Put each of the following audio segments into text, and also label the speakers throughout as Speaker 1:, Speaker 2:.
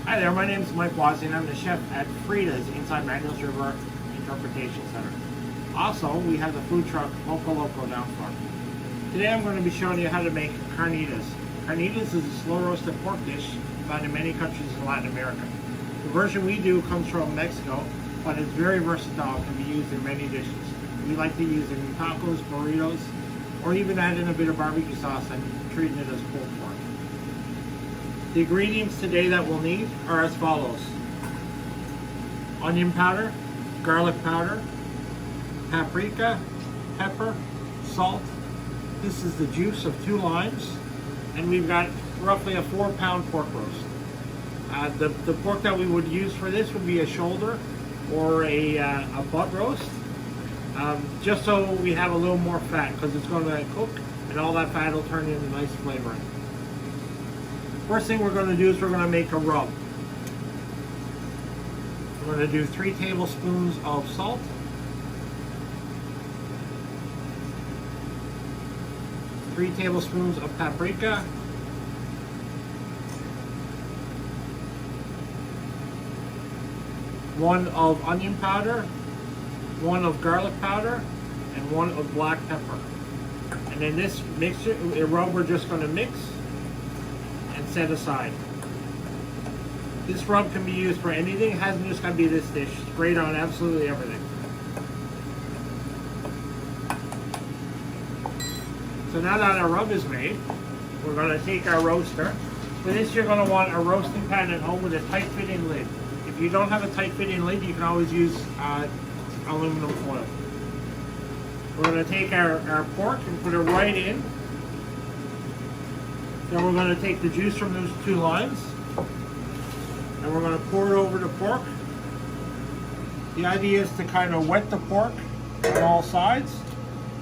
Speaker 1: Hi there, my name is Mike Wazzy and I'm the chef at Frida's inside Magnus River Interpretation Center. Also, we have the food truck Loco down front. Today I'm going to be showing you how to make carnitas. Carnitas is a slow roasted pork dish found in many countries in Latin America. The version we do comes from Mexico, but it's very versatile and can be used in many dishes. We like to use it in tacos, burritos, or even add in a bit of barbecue sauce and treating it as pulled pork. The ingredients today that we'll need are as follows: onion powder, garlic powder, paprika, pepper, salt. This is the juice of 2 limes, and we've got roughly a 4-pound pork roast. The pork that we would use for this would be a shoulder or a butt roast, just so we have a little more fat, because it's going to cook and all that fat will turn into nice flavoring. First thing we're going to do is we're going to make a rub. We're going to do 3 tablespoons of salt, 3 tablespoons of paprika, 1 of onion powder, 1 of garlic powder, and 1 of black pepper. And then this mixture, a rub, we're just going to mix and set aside. This rub can be used for anything. It hasn't just got to be this dish. It's great on absolutely everything. So now that our rub is made, we're going to take our roaster. For this, you're going to want a roasting pan at home with a tight fitting lid. If you don't have a tight fitting lid, you can always use aluminum foil. We're going to take our pork and put it right in. Then we're going to take the juice from those 2 limes and we're going to pour it over the pork. The idea is to kind of wet the pork on all sides,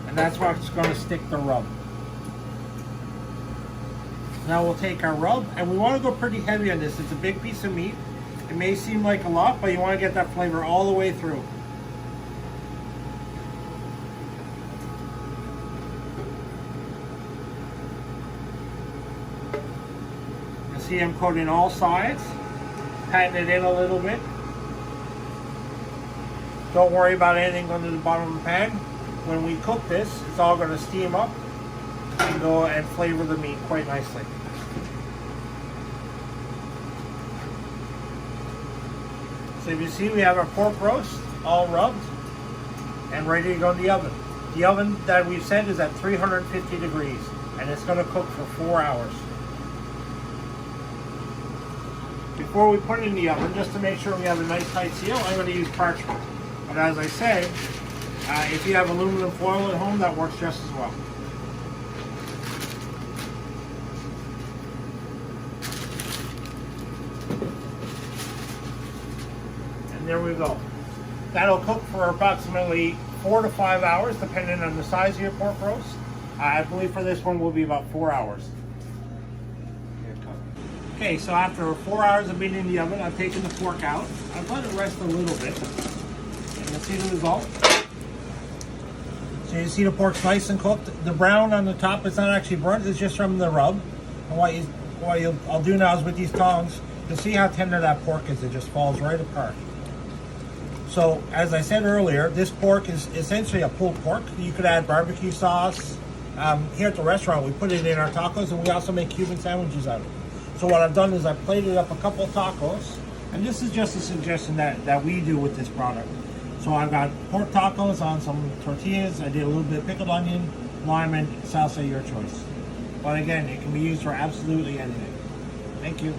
Speaker 1: and that's what's going to stick the rub. Now we'll take our rub, and we want to go pretty heavy on this. It's a big piece of meat. It may seem like a lot, but you want to get that flavor all the way through. See, I'm coating all sides, patting it in a little bit. Don't worry about anything going to the bottom of the pan. When we cook this, it's all going to steam up and go and flavor the meat quite nicely. So if you see, we have our pork roast all rubbed and ready to go in the oven. The oven that we've set is at 350 degrees, and it's going to cook for 4 hours. Before we put it in the oven, just to make sure we have a nice tight seal, I'm going to use parchment. But as I say, if you have aluminum foil at home, that works just as well. And there we go. That'll cook for approximately 4 to 5 hours, depending on the size of your pork roast. I believe for this one will be about 4 hours. Okay, so after 4 hours of being in the oven, I've taken the pork out. I've let it rest a little bit. And you'll see the result. So you see the pork's nice and cooked. The brown on the top, it's not actually burnt, it's just from the rub. And what I'll do now is with these tongs, you'll see how tender that pork is. It just falls right apart. So, as I said earlier, this pork is essentially a pulled pork. You could add barbecue sauce. Here at the restaurant, we put it in our tacos, and we also make Cuban sandwiches out of it. So what I've done is I've plated up a couple tacos, and this is just a suggestion that we do with this product. So I've got pork tacos on some tortillas. I did a little bit of pickled onion, lime, and salsa, your choice. But again, it can be used for absolutely anything. Thank you.